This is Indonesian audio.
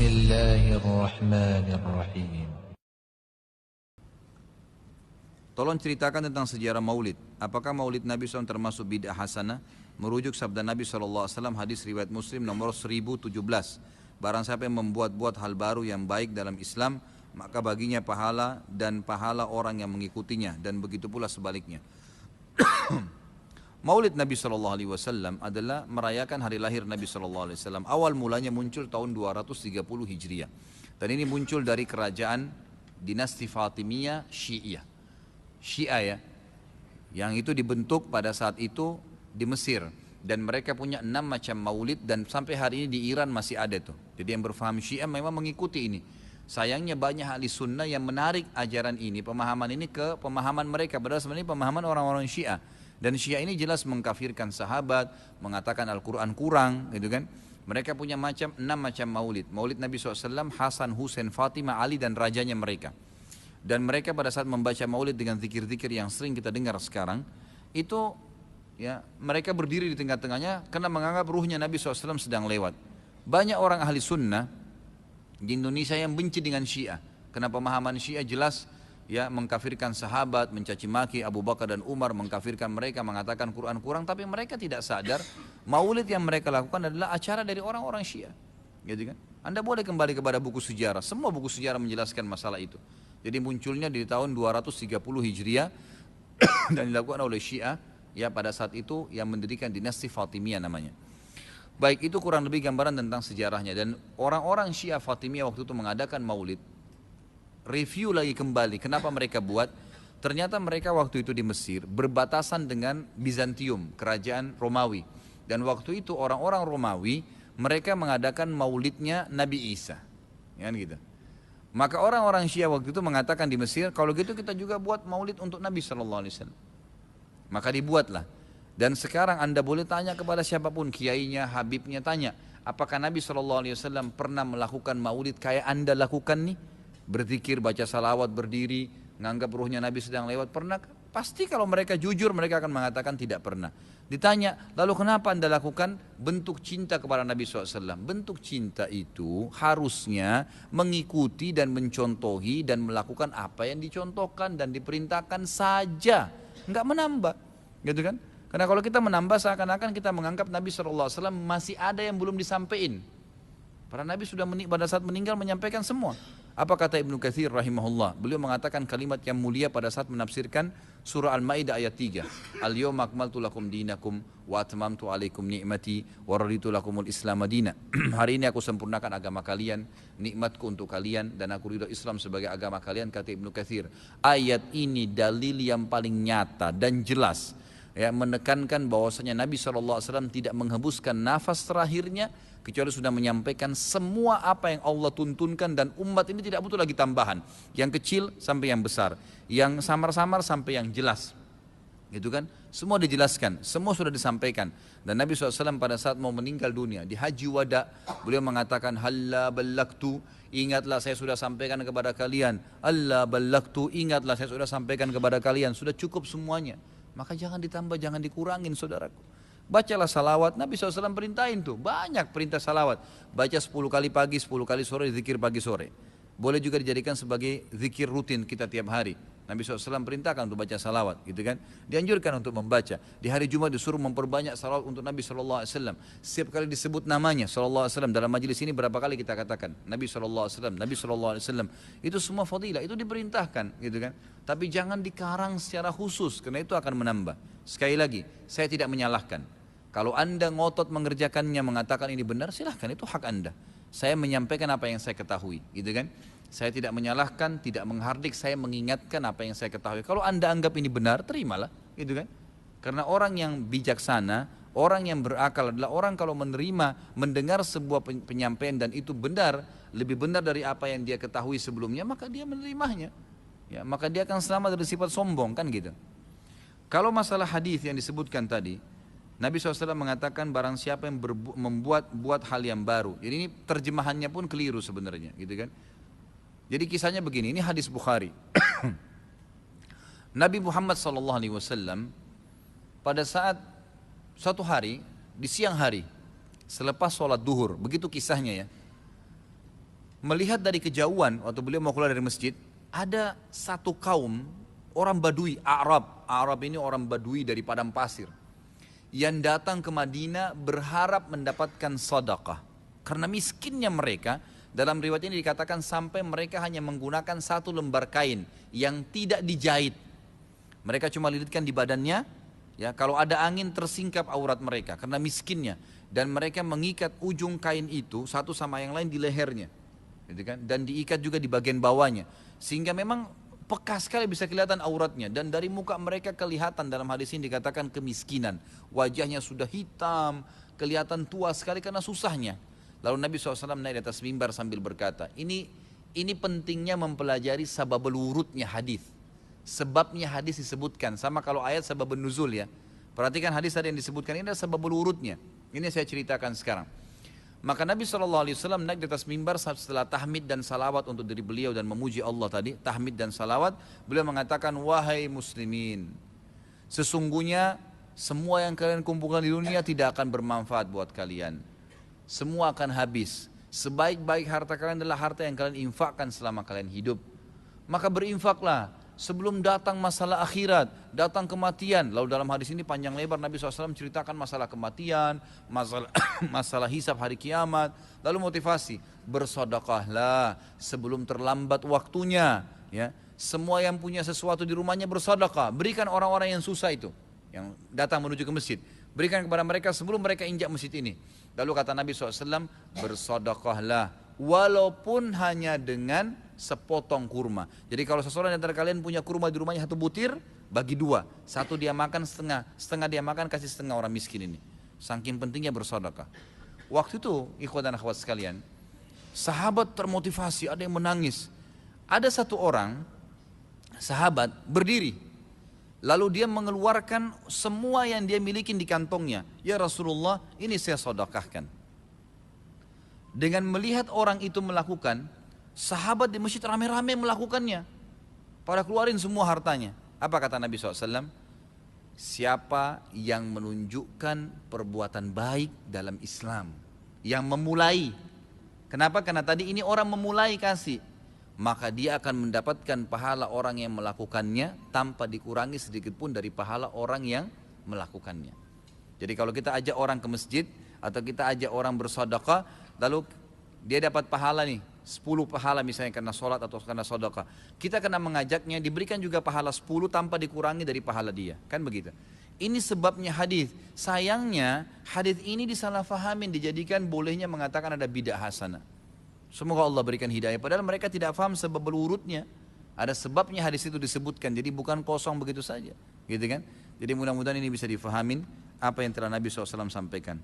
Bismillahirrahmanirrahim. Tolong ceritakan tentang sejarah maulid. Apakah maulid Nabi SAW termasuk bid'ah hasanah? Merujuk sabda Nabi SAW, hadis riwayat Muslim nomor 1017. Barang siapa yang membuat-buat hal baru yang baik dalam Islam, maka baginya pahala dan pahala orang yang mengikutinya, dan begitu pula sebaliknya. Maulid Nabi SAW adalah merayakan hari lahir Nabi SAW. Awal mulanya muncul tahun 230 Hijriah. Dan ini muncul dari kerajaan dinasti Fatimiyah Syiah. Syiah ya, yang itu dibentuk pada saat itu di Mesir. Dan mereka punya 6 macam maulid, dan sampai hari ini di Iran masih ada tuh. Jadi yang berfaham Syiah memang mengikuti ini. Sayangnya banyak ahli sunnah yang menarik ajaran ini, pemahaman ini ke pemahaman mereka. Padahal sebenarnya pemahaman orang-orang Syiah. Dan Syiah ini jelas mengkafirkan sahabat, mengatakan Al-Quran kurang, gitu kan. Mereka punya 6 macam maulid. Maulid Nabi SAW, Hasan, Husain, Fatimah, Ali, dan rajanya mereka. Dan mereka pada saat membaca maulid dengan zikir-zikir yang sering kita dengar sekarang, itu ya mereka berdiri di tengah-tengahnya karena menganggap ruhnya Nabi SAW sedang lewat. Banyak orang ahli sunnah di Indonesia yang benci dengan Syiah, karena pemahaman Syiah jelas ya mengkafirkan sahabat, mencaci maki Abu Bakar dan Umar, mengkafirkan mereka, mengatakan Quran kurang. Tapi mereka tidak sadar maulid yang mereka lakukan adalah acara dari orang-orang Syiah, gitu kan. Anda boleh kembali kepada buku sejarah, semua buku sejarah menjelaskan masalah itu. Jadi munculnya di tahun 230 Hijriah dan dilakukan oleh Syiah ya pada saat itu, yang mendirikan dinasti Fatimiyah namanya. Baik, itu kurang lebih gambaran tentang sejarahnya. Dan orang-orang Syiah Fatimiyah waktu itu mengadakan maulid. Review lagi kembali kenapa mereka buat. Ternyata mereka waktu itu di Mesir berbatasan dengan Bizantium, kerajaan Romawi. Dan waktu itu orang-orang Romawi mereka mengadakan maulidnya Nabi Isa, ya kan gitu. Maka orang-orang Syiah waktu itu mengatakan di Mesir, kalau gitu kita juga buat maulid untuk Nabi SAW. Maka dibuatlah. Dan sekarang Anda boleh tanya kepada siapapun, kiainya, habibnya, tanya, apakah Nabi SAW pernah melakukan maulid kayak Anda lakukan nih? Berzikir, baca salawat, berdiri, nganggap ruhnya Nabi sedang lewat, pernah? Pasti kalau mereka jujur mereka akan mengatakan tidak pernah. Ditanya, lalu kenapa Anda lakukan? Bentuk cinta kepada Nabi SAW. Bentuk cinta itu harusnya mengikuti dan mencontohi dan melakukan apa yang dicontohkan dan diperintahkan saja, nggak menambah, gitu kan? Karena kalau kita menambah seakan-akan kita menganggap Nabi SAW masih ada yang belum disampaikan. Para Nabi sudah pada saat meninggal menyampaikan semua. Apa kata Ibnu Katsir rahimahullah? Beliau mengatakan kalimat yang mulia pada saat menafsirkan surah Al-Maidah ayat 3. Al-yawma akmaltu lakum dinakum wa atmamtu alaikum ni'mati wa raditu lakumul Islam madina. Hari ini aku sempurnakan agama kalian, nikmatku untuk kalian, dan aku ridho Islam sebagai agama kalian, kata Ibnu Katsir. Ayat ini dalil yang paling nyata dan jelas, ya, menekankan bahwasanya Nabi SAW tidak menghembuskan nafas terakhirnya kecuali sudah menyampaikan semua apa yang Allah tuntunkan, dan umat ini tidak butuh lagi tambahan, yang kecil sampai yang besar, yang samar-samar sampai yang jelas, gitu kan. Semua dijelaskan, semua sudah disampaikan. Dan Nabi SAW pada saat mau meninggal dunia di Haji Wada, beliau mengatakan halla ballagtu, ingatlah saya sudah sampaikan kepada kalian. Alla ballagtu, ingatlah saya sudah sampaikan kepada kalian. Sudah cukup semuanya, maka jangan ditambah, jangan dikurangin, saudaraku. Bacalah salawat, Nabi SAW perintahin tuh, banyak perintah salawat. Baca 10 kali pagi, 10 kali sore, zikir pagi sore. Boleh juga dijadikan sebagai zikir rutin kita tiap hari. Nabi SAW perintahkan untuk baca salawat, gitu kan. Dianjurkan untuk membaca. Di hari Jumat disuruh memperbanyak salawat untuk Nabi SAW. Setiap kali disebut namanya SAW, dalam majelis ini berapa kali kita katakan Nabi SAW, Nabi SAW. Itu semua fadilah, itu diperintahkan, gitu kan. Tapi jangan dikarang secara khusus, karena itu akan menambah. Sekali lagi, saya tidak menyalahkan. Kalau Anda ngotot mengerjakannya, mengatakan ini benar, silahkan, itu hak Anda. Saya menyampaikan apa yang saya ketahui, gitu kan. Saya tidak menyalahkan, tidak menghardik, saya mengingatkan apa yang saya ketahui. Kalau Anda anggap ini benar, terimalah, gitu kan. Karena orang yang bijaksana, orang yang berakal adalah orang kalau menerima, mendengar sebuah penyampaian dan itu benar, lebih benar dari apa yang dia ketahui sebelumnya, maka dia menerimanya. Ya, maka dia akan selamat dari sifat sombong, kan gitu. Kalau masalah hadis yang disebutkan tadi, Nabi SAW mengatakan barang siapa yang membuat hal yang baru. Jadi ini terjemahannya pun keliru sebenarnya, gitu kan. Jadi kisahnya begini, ini hadis Bukhari. Nabi Muhammad SAW pada saat suatu hari, di siang hari, selepas sholat duhur, begitu kisahnya ya. melihat dari kejauhan waktu beliau mau keluar dari masjid, ada satu kaum orang Badui, Arab. Arab ini orang Badui dari padang pasir yang datang ke Madinah berharap mendapatkan sedekah. Karena miskinnya mereka, dalam riwayat ini dikatakan sampai mereka hanya menggunakan satu lembar kain yang tidak dijahit. Mereka cuma lilitkan di badannya, ya, kalau ada angin tersingkap aurat mereka karena miskinnya, dan mereka mengikat ujung kain itu satu sama yang lain di lehernya, gitu kan? Dan diikat juga di bagian bawahnya, sehingga memang peka sekali bisa kelihatan auratnya, dan dari muka mereka kelihatan, dalam hadis ini dikatakan kemiskinan, wajahnya sudah hitam, kelihatan tua sekali karena susahnya. Lalu Nabi SAW naik di atas mimbar sambil berkata, ini pentingnya mempelajari sababul wurudnya hadis. Sebabnya hadis disebutkan, sama kalau ayat sababun nuzul ya. Perhatikan hadis tadi yang disebutkan, ini adalah sababul wurudnya. Ini saya ceritakan sekarang. Maka Nabi SAW naik di atas mimbar setelah tahmid dan salawat untuk diri beliau dan memuji Allah tadi, tahmid dan salawat, beliau mengatakan, wahai muslimin, sesungguhnya semua yang kalian kumpulkan di dunia tidak akan bermanfaat buat kalian. Semua akan habis. Sebaik-baik harta kalian adalah harta yang kalian infakkan selama kalian hidup. Maka berinfaklah sebelum datang masalah akhirat, datang kematian. Lalu dalam hadis ini panjang lebar Nabi SAW ceritakan masalah kematian, masalah hisab hari kiamat. Lalu motivasi, bersedekahlah sebelum terlambat waktunya. Ya, semua yang punya sesuatu di rumahnya bersedekah, berikan orang-orang yang susah itu, yang datang menuju ke masjid. Berikan kepada mereka sebelum mereka injak masjid ini. Lalu kata Nabi SAW, bersedekahlah walaupun hanya dengan sepotong kurma. Jadi kalau seseorang antara kalian punya kurma di rumahnya satu butir, bagi dua. Satu dia makan setengah, setengah dia makan, kasih setengah orang miskin ini. Saking pentingnya bersedekah. Waktu itu, ikhwan dan akhwat sekalian, sahabat termotivasi, ada yang menangis. Ada satu orang, sahabat berdiri, lalu dia mengeluarkan semua yang dia miliki di kantongnya. Ya Rasulullah, ini saya sedekahkan. Dengan melihat orang itu melakukan, sahabat di masjid rame-rame melakukannya. Pada keluarin semua hartanya. Apa kata Nabi SAW? Siapa yang menunjukkan perbuatan baik dalam Islam, yang memulai. Kenapa? Karena tadi ini orang memulai kasih, maka dia akan mendapatkan pahala orang yang melakukannya tanpa dikurangi sedikit pun dari pahala orang yang melakukannya. Jadi kalau kita ajak orang ke masjid atau kita ajak orang bersedekah, lalu dia dapat pahala nih 10 pahala misalnya karena sholat atau karena sedekah, kita kena mengajaknya, diberikan juga pahala 10 tanpa dikurangi dari pahala dia, kan begitu. Ini sebabnya hadis. Sayangnya hadis ini disalahfahamin, dijadikan bolehnya mengatakan ada bidah hasanah. Semoga Allah berikan hidayah, padahal mereka tidak faham sebab urutnya. Ada sebabnya hadis itu disebutkan, jadi bukan kosong begitu saja, gitu kan. Jadi mudah-mudahan ini bisa difahamin apa yang telah Nabi SAW sampaikan.